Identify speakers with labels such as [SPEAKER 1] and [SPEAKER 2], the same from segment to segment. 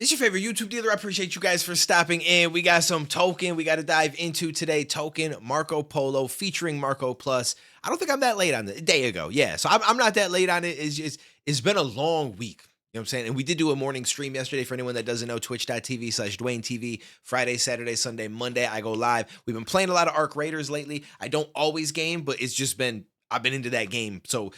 [SPEAKER 1] It's your favorite YouTube dealer. I appreciate you guys for stopping in. We got some Token we got to dive into today. Token, Marco Polo, featuring Marco Plus. I don't think I'm that late on it. A day ago. Yeah, so I'm not that late on it. It's been a long week. You know what I'm saying? And we did do a morning stream yesterday for anyone that doesn't know, twitch.tv/Duane TV. Friday, Saturday, Sunday, Monday, I go live. We've been playing a lot of Arc Raiders lately. I don't always game, but it's just been, I've been into that game. So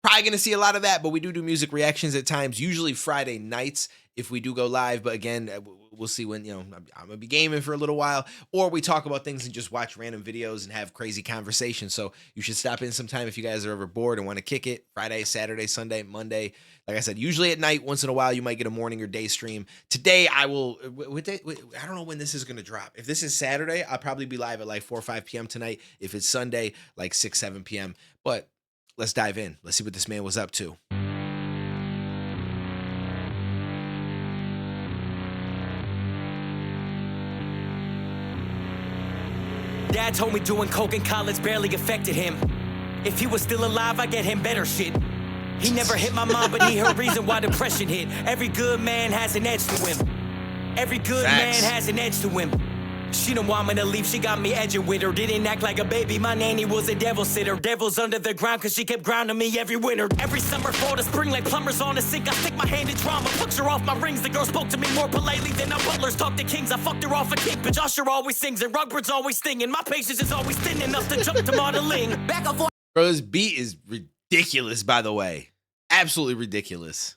[SPEAKER 1] probably going to see a lot of that, but we do music reactions at times, usually Friday nights if we do go live. But again, we'll see when, I'm going to be gaming for a little while, or we talk about things and just watch random videos and have crazy conversations. So you should stop in sometime if you guys are ever bored and want to kick it. Friday, Saturday, Sunday, Monday. Like I said, usually at night. Once in a while, you might get a morning or day stream. Today, I will, I don't know when this is going to drop. If this is Saturday, I'll probably be live at like 4 or 5 p.m. tonight. If it's Sunday, like 6, 7 p.m. But let's dive in. Let's see what this man was up to.
[SPEAKER 2] Dad told me doing coke in college barely affected him. If he was still alive, I'd get him better shit. He never hit my mom, but he her reason why depression hit. Every good man has an edge to him. Every good man has an edge to him. She don't want me to leave, she got me edging with her. Didn't act like a baby, my nanny was a devil sitter. Devils under the ground, cause she kept grounding me every winter. Every summer, fall to spring, like plumbers on a sink. I stick my hand in drama, puncture off my rings. The girl spoke to me more politely than our butlers talk to kings. I fucked her off a kick, but Usher always sings and Rugbird's always stinging. My patience is always thin enough to jump to modeling. Back and forth.
[SPEAKER 1] Bro, this beat is ridiculous, by the way. Absolutely ridiculous.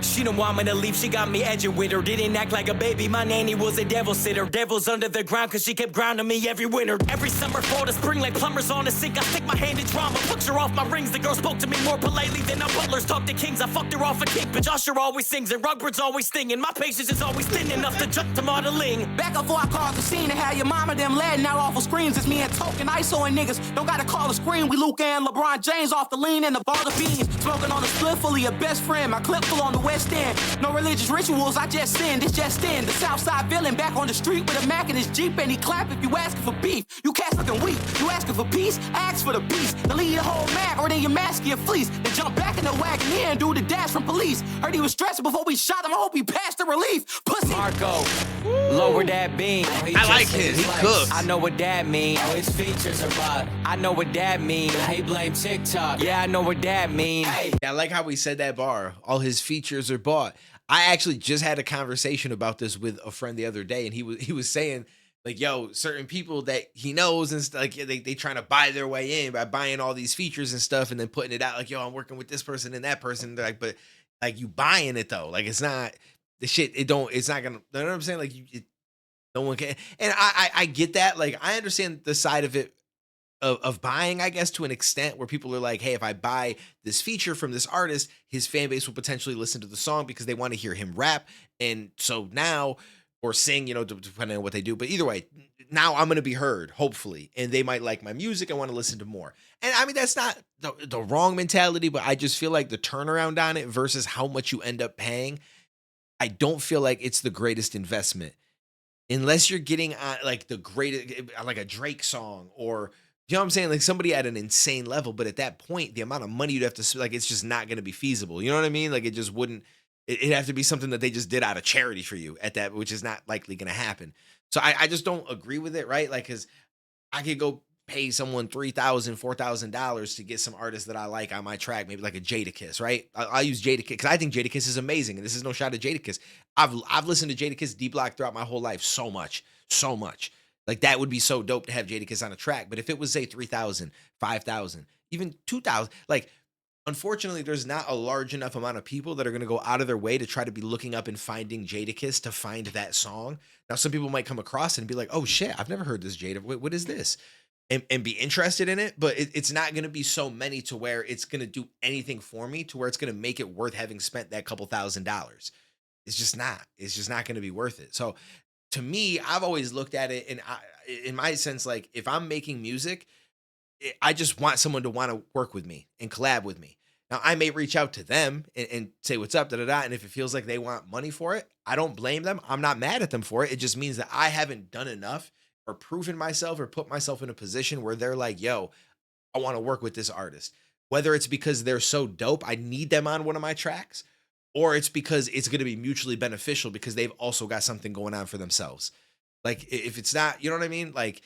[SPEAKER 2] She don't want me to leave, she got me edging with her. Didn't act like a baby, my nanny was a devil sitter. Devils under the ground, cause she kept grounding me every winter. Every summer, fall to spring, like plumbers on a sink. I stick my hand in drama, puncture off my rings. The girl spoke to me more politely than our butlers talk to kings. I fucked her off a kick, but Usher always sings and Rugbird's always stinging. My patience is always thin enough to jump to modeling. Back and forth, I called the scene and had your mama them letting out awful screams. It's me and Token, ISO and niggas. Don't gotta call the screen. We Luke and LeBron James off the lean and the ball of beans. Smoking on a split fully a best friend. My clip full on the West End. No religious rituals, I just sin, this just in. The Southside villain back on the street with a Mac in his Jeep, and he clap if you asking for beef. You cats looking weak, you asking for peace, ask for the peace. Then leave your whole Mac, or then your mask your fleece. Then jump back in the wagon here and do the dash from police. Heard he was stressing before we shot him, I hope he passed the relief. Pussy.
[SPEAKER 3] Marco, lower that beam.
[SPEAKER 1] I like his, he cooks.
[SPEAKER 2] I know what that mean.
[SPEAKER 3] His features are bought.
[SPEAKER 2] I know what that mean.
[SPEAKER 3] He blame TikTok.
[SPEAKER 2] Yeah, I know what that mean.
[SPEAKER 3] Hey.
[SPEAKER 1] I like how we said that bar. All his features are bought. I actually just had a conversation about this with a friend the other day, and he was saying, like, yo, certain people that he knows and like they trying to buy their way in by buying all these features and stuff and then putting it out like, yo, I'm working with this person and that person. They're like, but like you buying it though, like it's not the shit. It's not gonna. You know what I'm saying? Like no one can. And I get that. Like I understand the side of it. Of buying, I guess, to an extent where people are like, hey, if I buy this feature from this artist, his fan base will potentially listen to the song because they want to hear him rap. And so now, or sing, depending on what they do. But either way, now I'm going to be heard, hopefully. And they might like my music and want to listen to more. And I mean, that's not the wrong mentality, but I just feel like the turnaround on it versus how much you end up paying, I don't feel like it's the greatest investment. Unless you're getting on like the greatest, like a Drake song or... You know what I'm saying? Like somebody at an insane level, but at that point, the amount of money you'd have to, like, it's just not going to be feasible. You know what I mean? Like it just wouldn't, it'd have to be something that they just did out of charity for you at that, which is not likely going to happen. So I just don't agree with it, right? Like, cause I could go pay someone $3,000, $4,000 to get some artists that I like on my track, maybe like a Jadakiss, right? I'll use Jadakiss because I think Jadakiss is amazing. And this is no shot at Jadakiss. I've listened to Jadakiss D Block throughout my whole life so much. Like that would be so dope to have Jadakiss on a track. But if it was say 3,000, 5,000, even 2,000, like unfortunately there's not a large enough amount of people that are going to go out of their way to try to be looking up and finding Jadakiss to find that song. Now some people might come across it and be like, oh shit, I've never heard this Jada. What is this? And be interested in it. But it's not going to be so many to where it's going to do anything for me to where it's going to make it worth having spent that couple $1,000s. It's just not going to be worth it. So to me, I've always looked at it in my sense, like if I'm making music, I just want someone to want to work with me and collab with me. Now I may reach out to them and say, what's up, and if it feels like they want money for it, I don't blame them. I'm not mad at them for it. It just means that I haven't done enough or proven myself or put myself in a position where they're like, yo, I want to work with this artist. Whether it's because they're so dope, I need them on one of my tracks, or it's because it's going to be mutually beneficial because they've also got something going on for themselves. Like if it's not, you know what I mean? Like,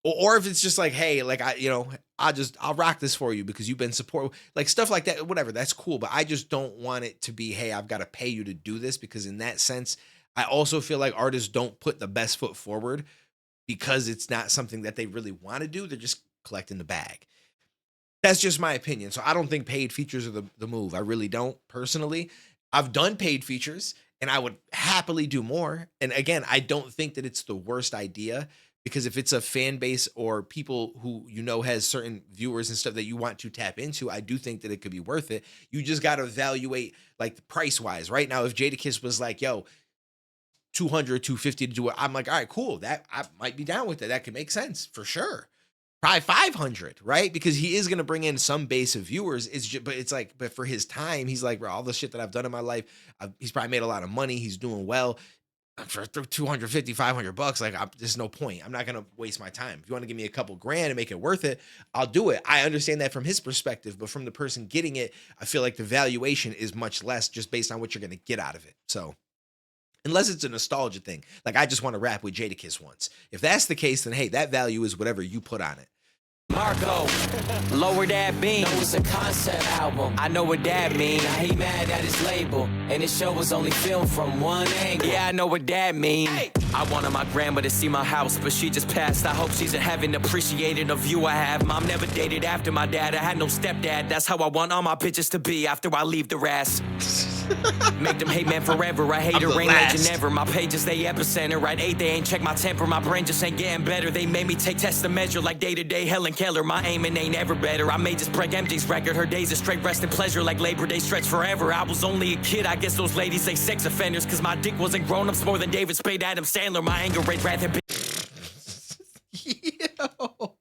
[SPEAKER 1] or if it's just like, hey, like I'll rock this for you because you've been supportive, like stuff like that, whatever. That's cool. But I just don't want it to be, hey, I've got to pay you to do this, because in that sense, I also feel like artists don't put the best foot forward because it's not something that they really want to do. They're just collecting the bag. That's just my opinion. So I don't think paid features are the move. I really don't, personally. I've done paid features and I would happily do more. And again, I don't think that it's the worst idea, because if it's a fan base or people who has certain viewers and stuff that you want to tap into, I do think that it could be worth it. You just got to evaluate like price wise. Right now, if Jadakiss was like, yo, 200, 250 to do it, I'm like, all right, cool. That I might be down with it. That could make sense for sure. Probably 500, right? Because he is going to bring in some base of viewers. It's just, but for his time, he's like, bro, all the shit that I've done in my life, he's probably made a lot of money. He's doing well. For 250, 500 bucks, like there's no point. I'm not going to waste my time. If you want to give me a couple grand and make it worth it, I'll do it. I understand that from his perspective, but from the person getting it, I feel like the valuation is much less just based on what you're going to get out of it. So unless it's a nostalgia thing, like I just want to rap with Jadakiss once. If that's the case, then hey, that value is whatever you put on it.
[SPEAKER 3] Marco, lower that beam. No, it's a concept album. I know what that mean. Now he mad at his label, and his show was only filmed from one angle. Yeah, I know what that mean. Hey. I wanted my grandma to see my house, but she just passed. I hope she's in heaven appreciating the view I have. Mom never dated after my dad. I had no stepdad. That's how I want all my bitches to be after I leave their ass. Make them hate man forever. I hate her, ain't legend never. My pages, they epicenter. Right 8, they ain't check my temper. My brain just ain't getting better. They made me take tests to measure like day-to-day Helen Keller. My aiming ain't ever better. I may just break MJ's record. Her days of straight rest and pleasure like Labor Day stretch forever. I was only a kid. I guess those ladies say sex offenders, cause my dick wasn't grown-ups more than David Spade, Adam Sandler. My anger rate rather be
[SPEAKER 1] Yo,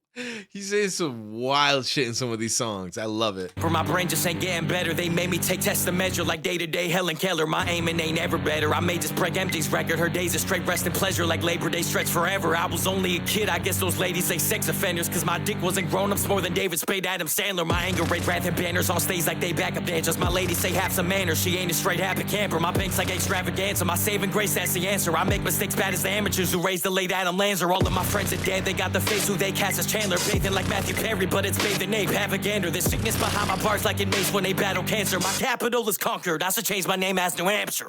[SPEAKER 1] he's saying some wild shit in some of these songs. I love it.
[SPEAKER 3] For my brain just ain't getting better. They made me take tests to measure like day-to-day Helen Keller. My aiming ain't ever better. I may just break MJ's record. Her days of straight rest and pleasure like Labor Day stretch forever. I was only a kid. I guess those ladies say sex offenders, cause my dick wasn't grown-ups more than David Spade, Adam Sandler. My anger rate rather banners on stage like they backup dancers. My lady say have some manners. She ain't a straight happy camper. My bank's like extravaganza. My saving grace, that's the answer. I make mistakes bad as the amateurs who raised the late Adam Lanza. All of my friends are dead. They got the face who they cast as Chandler. Bathing like Matthew Perry, but it's bathed in ape. Havagander. There's sickness behind my bars like in Mace when they battle cancer. My capital is conquered. I should change my name as New Hampshire.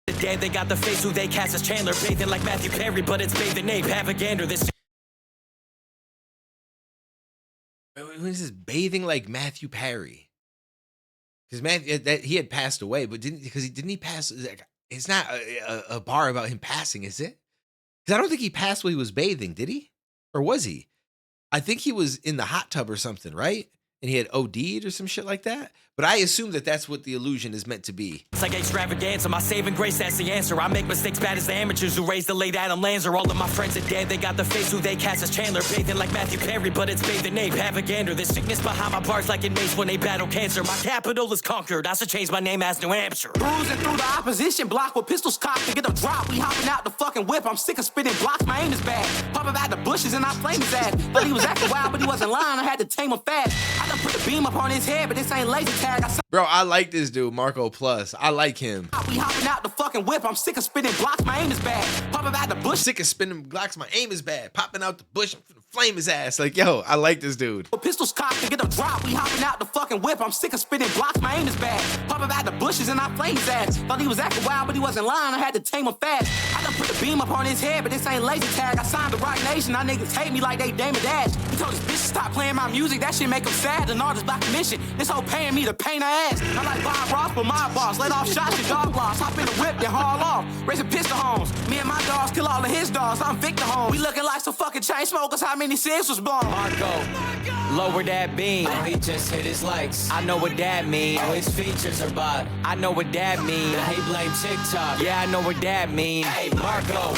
[SPEAKER 3] The dead, they got the face who they cast as Chandler. Bathing like Matthew Perry, but it's bathed in ape. Havagander. This
[SPEAKER 1] When is this bathing like Matthew Perry? Because he had passed away, but didn't he pass? It's not a bar about him passing, is it? Because I don't think he passed while he was bathing, did he? Or was he? I think he was in the hot tub or something, right? And he had OD'd or some shit like that. But I assume that that's what the illusion is meant to be.
[SPEAKER 3] It's like extravaganza. My saving grace, that's the answer. I make mistakes bad as the amateurs who raised the late Adam Lanza. All of my friends are dead. They got the face who they cast as Chandler. Bathing like Matthew Perry, but it's bathed in ape. Havagander. There's sickness behind my bars like in Mace when they battle cancer. My capital is conquered. I should change my name as New Hampshire.
[SPEAKER 4] Cruising through the opposition block with pistols cocked to get a drop. We hopping out the fucking whip. I'm sick of spitting blocks. My aim is bad. Popping out the bushes and I flame his ass. Thought he was acting wild, but he wasn't lying. I had to tame him fast. I done put the beam up on his head, but this ain't laser tag.
[SPEAKER 1] Bro, I like this dude, Marco Plus. I like him.
[SPEAKER 4] We hopping out the fucking whip. I'm sick of spitting blocks. My aim is bad. Popping out the bush.
[SPEAKER 1] Sick of spinning blocks. My aim is bad. Popping out the bush. I'm finna flame his ass. Like, yo, I like this dude.
[SPEAKER 4] With pistols cocked to get a drop. We hopping out the fucking whip. I'm sick of spitting blocks. My aim is bad. Popping out the bushes and I flame his ass. Thought he was acting wild, but he wasn't lying. I had to tame him fast. I done put the beam up on his head, but this ain't laser tag. I signed the right nation. Now niggas hate me like they Damon Dash. He told his bitch to stop playing my music. That shit make him sad. An artist by commission. This whole paying me to paint her ass. I'm like Bob Ross, but my boss. Let off shots and dog loss. Hop in the whip, then haul off. Raising pistol homes. Me and my dogs kill all of his dogs. I'm Victor Holmes. We looking like some fucking chain smokers. How many cigs was blown?
[SPEAKER 3] Marco, lower that beam. Oh, he just hit his likes. I know what that mean. Oh, his features are bought. I know what that mean. Now he blame TikTok. Yeah, I know what that mean. Hey, Marco,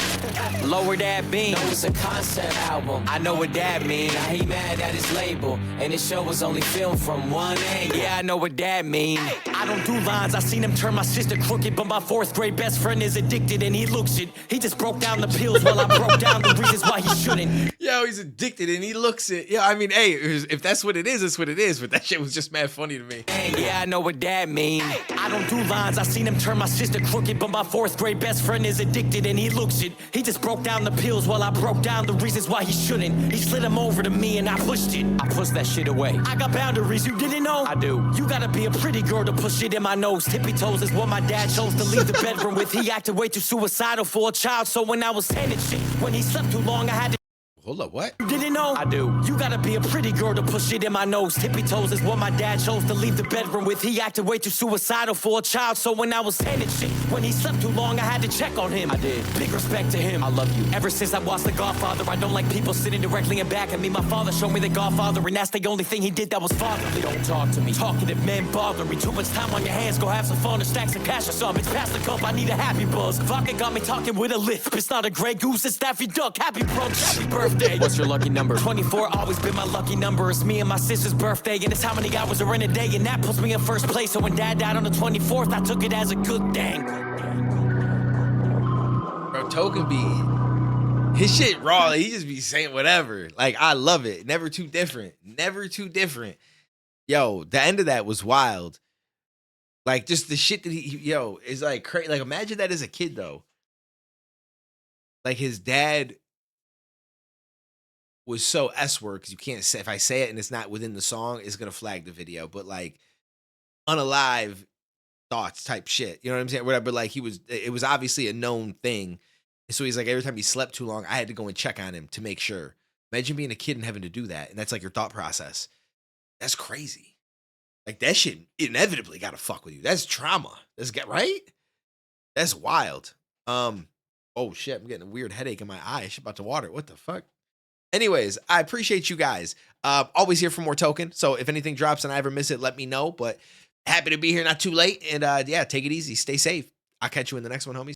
[SPEAKER 3] lower that beam. No, it's a concept album. I know what that mean. Now he mad at his label, and his show was only filmed from one angle. Yeah, I know what that mean.
[SPEAKER 2] I don't do lines, I seen him turn my sister crooked, but my 4th grade best friend is addicted and he looks it. He just broke down the pills while I broke down the reasons why he shouldn't.
[SPEAKER 1] Yo, he's addicted and he looks it. Yeah, I mean, hey, if that's what it is, it's what it is. But that shit was just mad funny to me.
[SPEAKER 3] Yeah, I know what that mean.
[SPEAKER 2] I don't do lines, I seen him turn my sister crooked, but my 4th grade best friend is addicted and he looks it. He just broke down the pills while I broke down the reasons why he shouldn't. He slid him over to me and I pushed it.
[SPEAKER 3] I pushed that shit away.
[SPEAKER 2] I got boundaries, you didn't know?
[SPEAKER 3] I do.
[SPEAKER 2] You gotta be a pretty girl to push it in my nose. Tippy toes is what my dad chose to leave the bedroom with. He acted way too suicidal for a child, so when I was handed shit, when he slept too long, I had to.
[SPEAKER 1] Hold up, what?
[SPEAKER 2] You didn't know?
[SPEAKER 3] I do.
[SPEAKER 2] You gotta be a pretty girl to push it in my nose. Tippy toes is what my dad chose to leave the bedroom with. He acted way too suicidal for a child, so when I was handed shit, when he slept too long, I had to check on him.
[SPEAKER 3] I did.
[SPEAKER 2] Big respect to him.
[SPEAKER 3] I love you.
[SPEAKER 2] Ever since I watched The Godfather, I don't like people sitting directly in back of me. My father showed me The Godfather, and that's the only thing he did that was fatherly.
[SPEAKER 3] Don't talk to me.
[SPEAKER 2] Talkative men bother me. Too much time on your hands, go have some fun or stack some cash or something. It's past the cup, I need a happy buzz. Vodka got me talking with a lisp. It's not a Grey Goose, it's Daffy Duck. Happy brunch, happy birthday.
[SPEAKER 3] What's your lucky number?
[SPEAKER 2] 24, always been my lucky number. It's me and my sister's birthday, and it's how many hours are in a day, and that puts me in first place. So when Dad died on the 24th, I took it as a good thing.
[SPEAKER 1] Bro, Token be his shit raw. He just be saying whatever. Like, I love it. Never too different. Never too different. Yo, the end of that was wild. Like, just the shit that yo, is like crazy. Like, imagine that as a kid, though. Like, his dad was so S-word, because you can't say, if I say it and it's not within the song, it's gonna flag the video. But like, unalive thoughts type shit. You know what I'm saying? Whatever. But like, it was obviously a known thing. And so he's like, every time he slept too long, I had to go and check on him to make sure. Imagine being a kid and having to do that. And that's like your thought process. That's crazy. Like, that shit inevitably gotta fuck with you. That's trauma. Right? That's wild. Oh shit, I'm getting a weird headache in my eye. Shit about to water. What the fuck? Anyways, I appreciate you guys. Always here for more Token. So if anything drops and I ever miss it, let me know. But happy to be here, not too late. And yeah, take it easy. Stay safe. I'll catch you in the next one, homies.